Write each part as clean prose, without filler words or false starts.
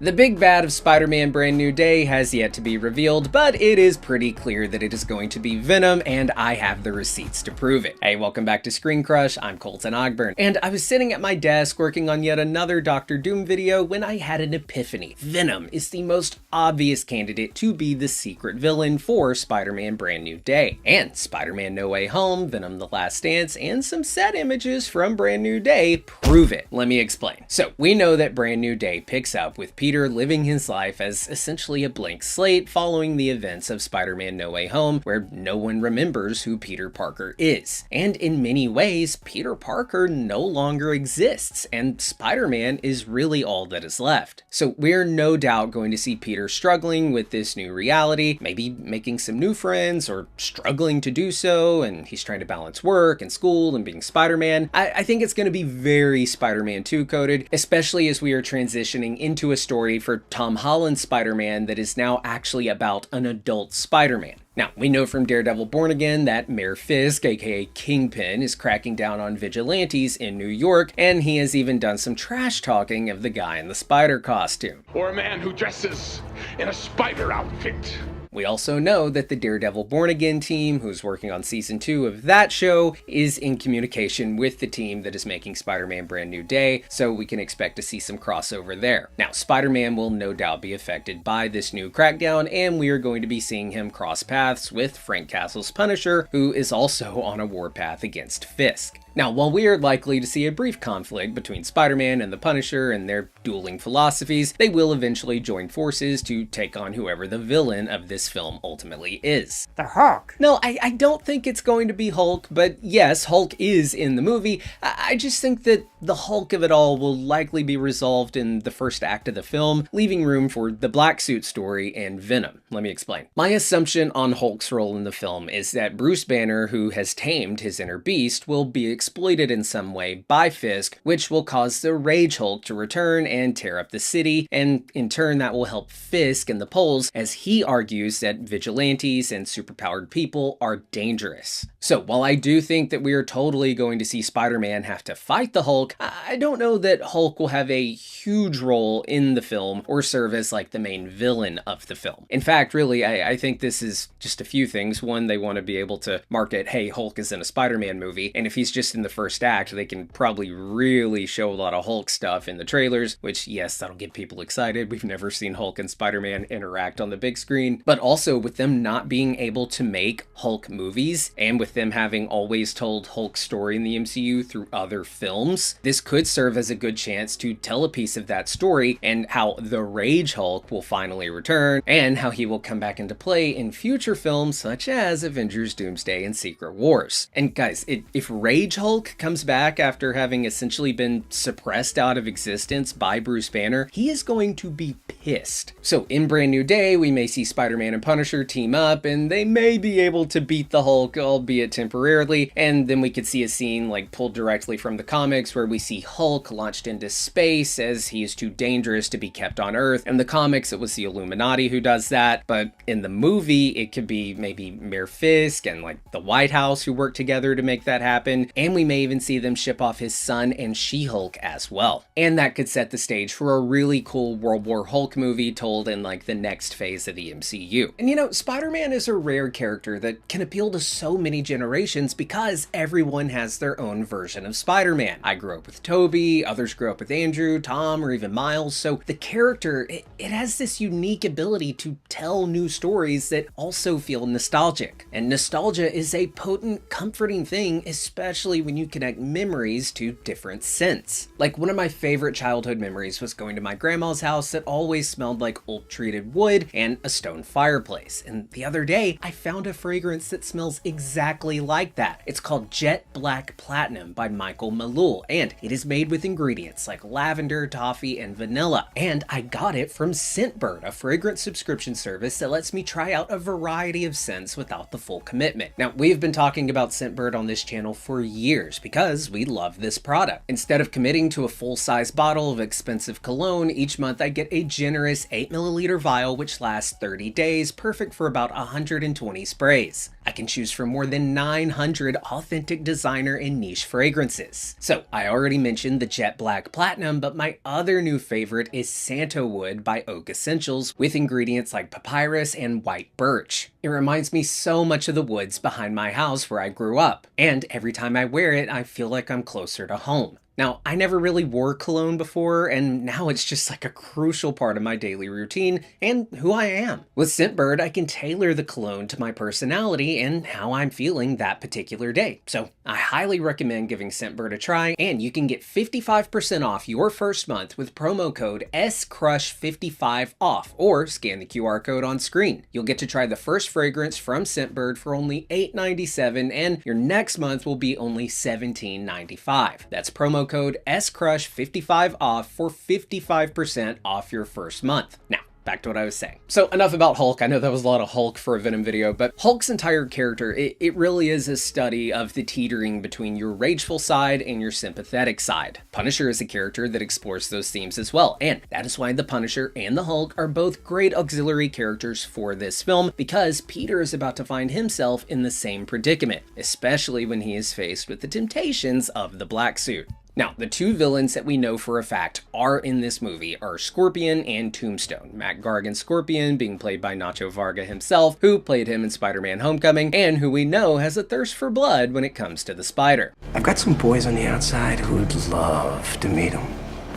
The big bad of Spider-Man Brand New Day has yet to be revealed, but it is pretty clear that it is going to be Venom, and I have the receipts to prove it. Hey, welcome back to ScreenCrush, I'm Colton Ogburn, and I was sitting at my desk working on yet another Dr. Doom video when I had an epiphany. Venom is the most obvious candidate to be the secret villain for Spider-Man Brand New Day. And Spider-Man No Way Home, Venom The Last Dance, and some set images from Brand New Day prove it. Let me explain. So, we know that Brand New Day picks up with Peter living his life as essentially a blank slate following the events of Spider-Man No Way Home, where no one remembers who Peter Parker is. And in many ways, Peter Parker no longer exists, and Spider-Man is really all that is left. So we're no doubt going to see Peter struggling with this new reality, maybe making some new friends, or struggling to do so, and he's trying to balance work and school and being Spider-Man. I think it's going to be very Spider-Man 2 coded, especially as we are transitioning into a story for Tom Holland's Spider-Man that is now actually about an adult Spider-Man. Now, we know from Daredevil Born Again that Mayor Fisk, aka Kingpin, is cracking down on vigilantes in New York, and he has even done some trash talking of the guy in the spider costume. Or a man who dresses in a spider outfit. We also know that the Daredevil Born Again team, who's working on season 2 of that show, is in communication with the team that is making Spider-Man Brand New Day, so we can expect to see some crossover there. Now, Spider-Man will no doubt be affected by this new crackdown, and we are going to be seeing him cross paths with Frank Castle's Punisher, who is also on a warpath against Fisk. Now, while we are likely to see a brief conflict between Spider-Man and the Punisher and their dueling philosophies, they will eventually join forces to take on whoever the villain of this film ultimately is. The Hulk. No, I don't think it's going to be Hulk, but yes, Hulk is in the movie. I just think that the Hulk of it all will likely be resolved in the first act of the film, leaving room for the Black Suit story and Venom. Let me explain. My assumption on Hulk's role in the film is that Bruce Banner, who has tamed his inner beast, will be exploited in some way by Fisk, which will cause the Rage Hulk to return and tear up the city, and in turn that will help Fisk in the polls as he argues that vigilantes and superpowered people are dangerous. So while I do think that we are totally going to see Spider-Man have to fight the Hulk, I don't know that Hulk will have a huge role in the film or serve as like the main villain of the film. In fact, really, I think this is just a few things. One, they want to be able to market, hey, Hulk is in a Spider-Man movie, and if he's just in the first act, they can probably really show a lot of Hulk stuff in the trailers, which, yes, that'll get people excited. We've never seen Hulk and Spider-Man interact on the big screen. But also, with them not being able to make Hulk movies, and with them having always told Hulk's story in the MCU through other films, this could serve as a good chance to tell a piece of that story and how the Rage Hulk will finally return, and how he will come back into play in future films such as Avengers, Doomsday, and Secret Wars. And guys, if Rage Hulk comes back after having essentially been suppressed out of existence by Bruce Banner, he is going to be pissed. So in Brand New Day, we may see Spider-Man and Punisher team up, and they may be able to beat the Hulk, albeit temporarily, and then we could see a scene like pulled directly from the comics where we see Hulk launched into space as he is too dangerous to be kept on Earth. In the comics, it was the Illuminati who does that, but in the movie, it could be maybe Mayor Fisk and like the White House who work together to make that happen, and we may even see them ship off his son and She-Hulk as well. And that could set the stage for a really cool World War Hulk movie told in like the next phase of the MCU. And you know, Spider-Man is a rare character that can appeal to so many generations because everyone has their own version of Spider-Man. I grew up with Toby, others grew up with Andrew, Tom, or even Miles, so the character, it has this unique ability to tell new stories that also feel nostalgic. And nostalgia is a potent, comforting thing, especially when you connect memories to different scents. Like one of my favorite childhood memories was going to my grandma's house that always smelled like old treated wood and a stone fireplace. And the other day, I found a fragrance that smells exactly like that. It's called Jet Black Platinum by Michael Malul, and it is made with ingredients like lavender, toffee, and vanilla. And I got it from Scentbird, a fragrance subscription service that lets me try out a variety of scents without the full commitment. Now, we've been talking about Scentbird on this channel for years because we love this product. Instead of committing to a full-size bottle of expensive cologne, each month I get a generous 8ml vial which lasts 30 days, perfect for about 120 sprays. I can choose from more than than 900 authentic designer and niche fragrances. So I already mentioned the Jet Black Platinum, but my other new favorite is Santalwood by Oak Essentials with ingredients like papyrus and white birch. It reminds me so much of the woods behind my house where I grew up, and every time I wear it, I feel like I'm closer to home. Now, I never really wore cologne before, and now it's just like a crucial part of my daily routine and who I am. With Scentbird, I can tailor the cologne to my personality and how I'm feeling that particular day. So I highly recommend giving Scentbird a try, and you can get 55% off your first month with promo code SCRUSH55OFF, or scan the QR code on screen. You'll get to try the first fragrance from Scentbird for only $8.97, and your next month will be only $17.95. That's promo code SCRUSH55OFF for 55% off your first month. Now, back to what I was saying. So enough about Hulk. I know that was a lot of Hulk for a Venom video, but Hulk's entire character, it really is a study of the teetering between your rageful side and your sympathetic side. Punisher is a character that explores those themes as well, and that is why the Punisher and the Hulk are both great auxiliary characters for this film, because Peter is about to find himself in the same predicament, especially when he is faced with the temptations of the black suit. Now, the two villains that we know for a fact are in this movie are Scorpion and Tombstone. Mac Gargan Scorpion being played by Nacho Varga himself, who played him in Spider-Man Homecoming, and who we know has a thirst for blood when it comes to the spider. I've got some boys on the outside who would love to meet him.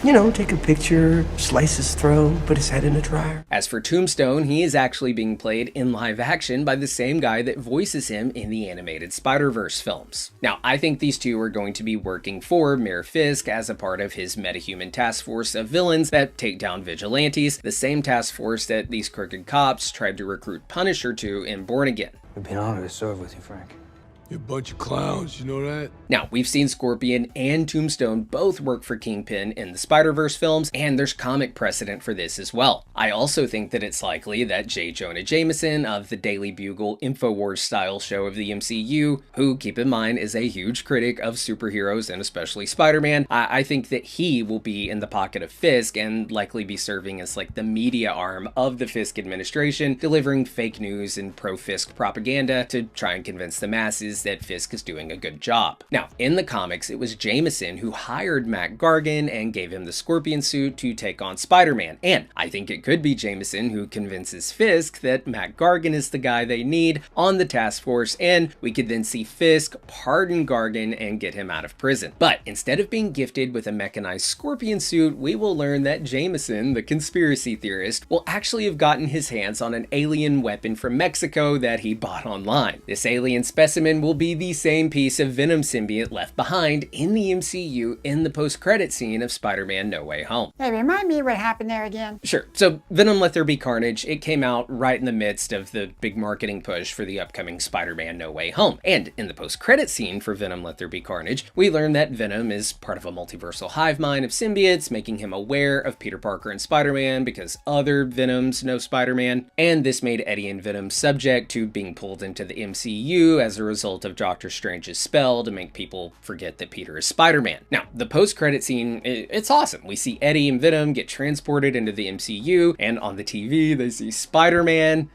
You know, take a picture, slice his throat, put his head in a dryer. As for Tombstone, he is actually being played in live action by the same guy that voices him in the animated Spider-Verse films. Now, I think these two are going to be working for Mayor Fisk as a part of his metahuman task force of villains that take down vigilantes, the same task force that these crooked cops tried to recruit Punisher to in Born Again. It'd be an honor to serve with you, Frank. You're a bunch of clowns, you know that? Now, we've seen Scorpion and Tombstone both work for Kingpin in the Spider-Verse films, and there's comic precedent for this as well. I also think that it's likely that J. Jonah Jameson of the Daily Bugle InfoWars-style show of the MCU, who, keep in mind, is a huge critic of superheroes and especially Spider-Man, I think that he will be in the pocket of Fisk and likely be serving as like the media arm of the Fisk administration, delivering fake news and pro-Fisk propaganda to try and convince the masses that Fisk is doing a good job. Now, in the comics, it was Jameson who hired Mac Gargan and gave him the Scorpion suit to take on Spider-Man, and I think it could be Jameson who convinces Fisk that Mac Gargan is the guy they need on the task force, and we could then see Fisk pardon Gargan and get him out of prison. But instead of being gifted with a mechanized Scorpion suit, we will learn that Jameson, the conspiracy theorist, will actually have gotten his hands on an alien weapon from Mexico that he bought online. This alien specimen will be the same piece of Venom symbiote left behind in the MCU in the post-credit scene of Spider-Man No Way Home. Hey, remind me what happened there again? Sure. So Venom Let There Be Carnage, it came out right in the midst of the big marketing push for the upcoming Spider-Man No Way Home. And in the post-credit scene for Venom Let There Be Carnage, we learn that Venom is part of a multiversal hive mind of symbiotes, making him aware of Peter Parker and Spider-Man because other Venoms know Spider-Man. And this made Eddie and Venom subject to being pulled into the MCU as a result of Doctor Strange's spell to make people forget that Peter is Spider-Man. Now, the post-credit scene, it's awesome. We see Eddie and Venom get transported into the MCU, and on the TV, they see Spider-Man.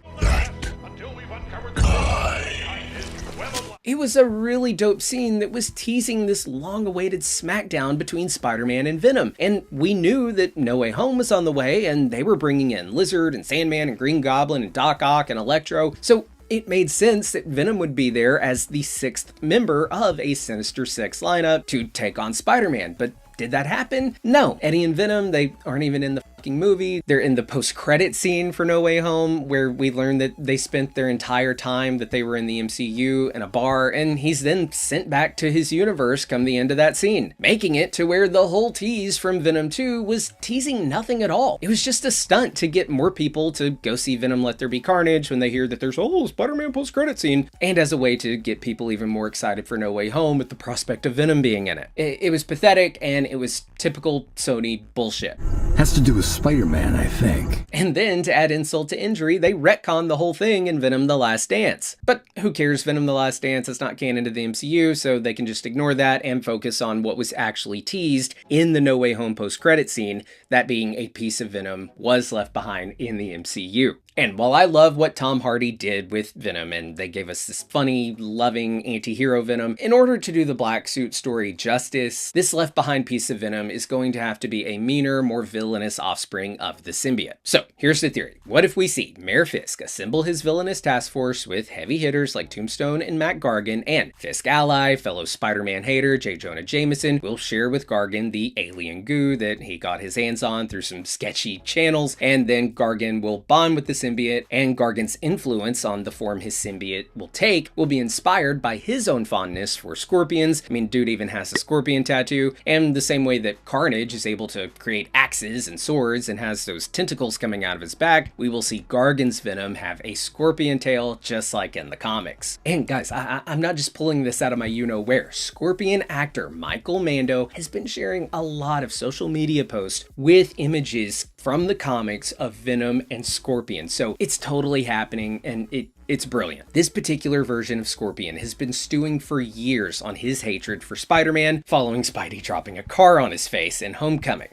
It was a really dope scene that was teasing this long-awaited smackdown between Spider-Man and Venom. And we knew that No Way Home was on the way, and they were bringing in Lizard and Sandman and Green Goblin and Doc Ock and Electro. So it made sense that Venom would be there as the sixth member of a Sinister Six lineup to take on Spider-Man. But did that happen? No. Eddie and Venom, they aren't even in the fucking movie. They're in the post-credit scene for No Way Home, where we learn that they spent their entire time that they were in the MCU in a bar, and he's then sent back to his universe come the end of that scene, making it to where the whole tease from Venom 2 was teasing nothing at all. It was just a stunt to get more people to go see Venom Let There Be Carnage when they hear that there's a Spider-Man post-credit scene, and as a way to get people even more excited for No Way Home with the prospect of Venom being in it. It was pathetic, and it was typical Sony bullshit. Has to do with Spider-Man, I think. And then, to add insult to injury, they retcon the whole thing in Venom: The Last Dance. But who cares? Venom: The Last Dance is not canon to the MCU, so they can just ignore that and focus on what was actually teased in the No Way Home post-credit scene, that being a piece of Venom was left behind in the MCU. And while I love what Tom Hardy did with Venom, and they gave us this funny, loving anti-hero Venom, in order to do the black suit story justice, this left behind piece of Venom is going to have to be a meaner, more villainous offspring of the symbiote. So here's the theory. What if we see Mayor Fisk assemble his villainous task force with heavy hitters like Tombstone and Mac Gargan, and Fisk ally, fellow Spider-Man hater J. Jonah Jameson will share with Gargan the alien goo that he got his hands on through some sketchy channels, and then Gargan will bond with the symbiote, and Gargan's influence on the form his symbiote will take will be inspired by his own fondness for scorpions. I mean, dude even has a scorpion tattoo, and the same way that Carnage is able to create axes and swords and has those tentacles coming out of his back, we will see Gargan's Venom have a scorpion tail just like in the comics. And guys, I'm not just pulling this out of my you-know-where. Scorpion actor Michael Mando has been sharing a lot of social media posts with images from the comics of Venom and Scorpion. So it's totally happening, and it's brilliant. This particular version of Scorpion has been stewing for years on his hatred for Spider-Man, following Spidey dropping a car on his face in Homecoming.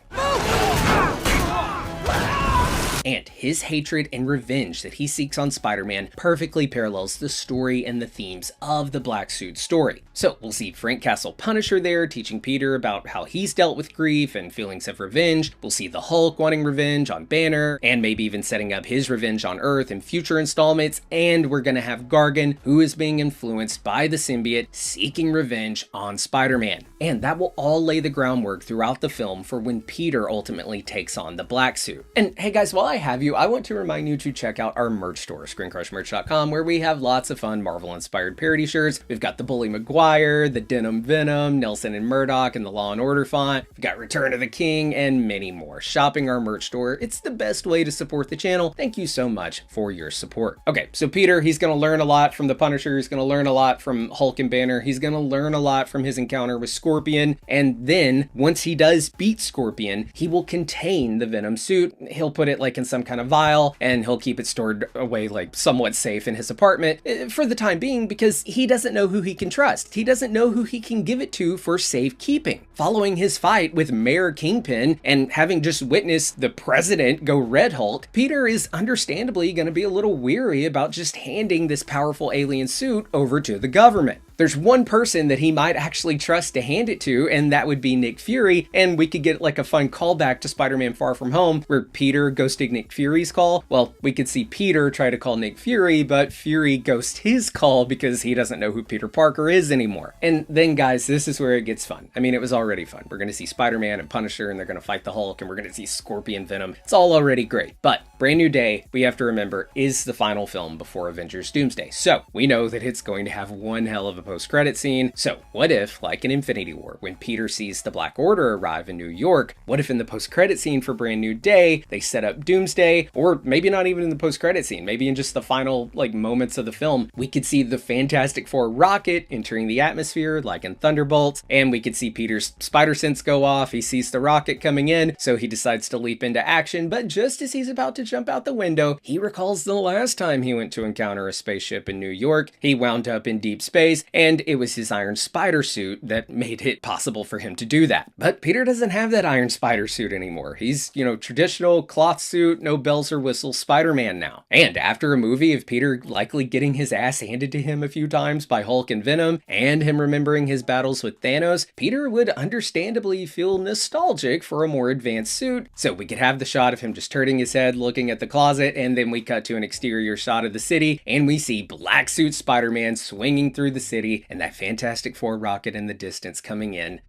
And his hatred and revenge that he seeks on Spider-Man perfectly parallels the story and the themes of the Black Suit story. So we'll see Frank Castle Punisher there teaching Peter about how he's dealt with grief and feelings of revenge. We'll see the Hulk wanting revenge on Banner, and maybe even setting up his revenge on Earth in future installments. And we're gonna have Gargan, who is being influenced by the symbiote, seeking revenge on Spider-Man. And that will all lay the groundwork throughout the film for when Peter ultimately takes on the Black Suit. And hey guys, while I have you, I want to remind you to check out our merch store, ScreenCrushMerch.com, where we have lots of fun Marvel-inspired parody shirts. We've got the Bully Maguire, the Denim Venom, Nelson and Murdoch, and the Law and Order font. We've got Return of the King, and many more. Shopping our merch store, it's the best way to support the channel. Thank you so much for your support. Okay, so Peter, he's going to learn a lot from the Punisher. He's going to learn a lot from Hulk and Banner. He's going to learn a lot from his encounter with Scorpion. And then, once he does beat Scorpion, he will contain the Venom suit. He'll put it like in some kind of vial, and he'll keep it stored away like somewhat safe in his apartment for the time being, because he doesn't know who he can trust. He doesn't know who he can give it to for safekeeping. Following his fight with Mayor Kingpin and having just witnessed the president go Red Hulk, Peter is understandably going to be a little weary about just handing this powerful alien suit over to the government. There's one person that he might actually trust to hand it to, and that would be Nick Fury, and we could get like a fun callback to Spider-Man Far From Home where Peter ghosted Nick Fury's call. Well, we could see Peter try to call Nick Fury, but Fury ghosts his call because he doesn't know who Peter Parker is anymore. And then guys, this is where it gets fun. I mean, it was already fun. We're gonna see Spider-Man and Punisher, and they're gonna fight the Hulk, and we're gonna see Scorpion Venom. It's all already great. But Brand New Day, we have to remember, is the final film before Avengers Doomsday. So we know that it's going to have one hell of a post-credit scene. So what if, like in Infinity War, when Peter sees the Black Order arrive in New York, what if in the post-credit scene for Brand New Day, they set up Doomsday, or maybe not even in the post-credit scene, maybe in just the final like moments of the film, we could see the Fantastic Four rocket entering the atmosphere like in Thunderbolts, and we could see Peter's spider sense go off. He sees the rocket coming in, so he decides to leap into action, but just as he's about to jump out the window, he recalls the last time he went to encounter a spaceship in New York. He wound up in deep space, and it was his iron spider suit that made it possible for him to do that. But Peter doesn't have that iron spider suit anymore. He's, traditional cloth suit, no bells or whistles Spider-Man now. And after a movie of Peter likely getting his ass handed to him a few times by Hulk and Venom, and him remembering his battles with Thanos, Peter would understandably feel nostalgic for a more advanced suit. So we could have the shot of him just turning his head, looking at the closet, and then we cut to an exterior shot of the city, and we see Black Suit Spider-Man swinging through the city, and that Fantastic Four rocket in the distance coming in.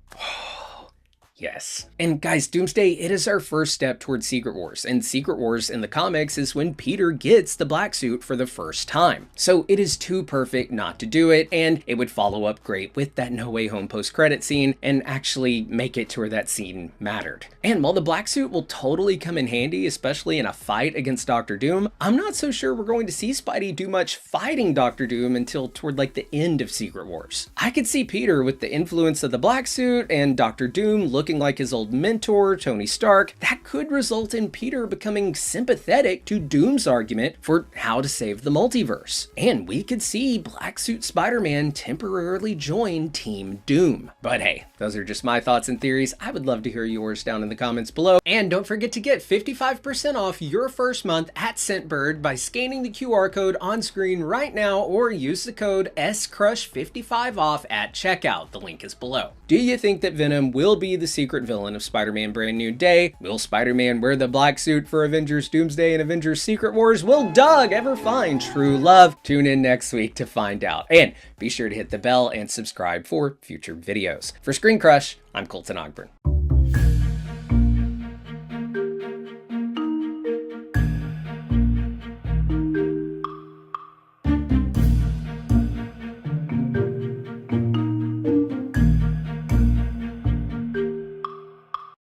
Yes. And guys, Doomsday, it is our first step towards Secret Wars, and Secret Wars in the comics is when Peter gets the black suit for the first time. So it is too perfect not to do it, and it would follow up great with that No Way Home post-credit scene and actually make it to where that scene mattered. And while the black suit will totally come in handy, especially in a fight against Doctor Doom, I'm not so sure we're going to see Spidey do much fighting Doctor Doom until toward like the end of Secret Wars. I could see Peter with the influence of the black suit and Doctor Doom looking looking like his old mentor, Tony Stark, that could result in Peter becoming sympathetic to Doom's argument for how to save the multiverse. And we could see Black Suit Spider-Man temporarily join Team Doom. But hey, those are just my thoughts and theories. I would love to hear yours down in the comments below. And don't forget to get 55% off your first month at Scentbird by scanning the QR code on screen right now, or use the code SCRUSH55OFF at checkout. The link is below. Do you think that Venom will be the secret villain of Spider-Man Brand New Day? Will Spider-Man wear the black suit for Avengers Doomsday and Avengers Secret Wars? Will Doug ever find true love? Tune in next week to find out. And be sure to hit the bell and subscribe for future videos. For ScreenCrush, I'm Colton Ogburn.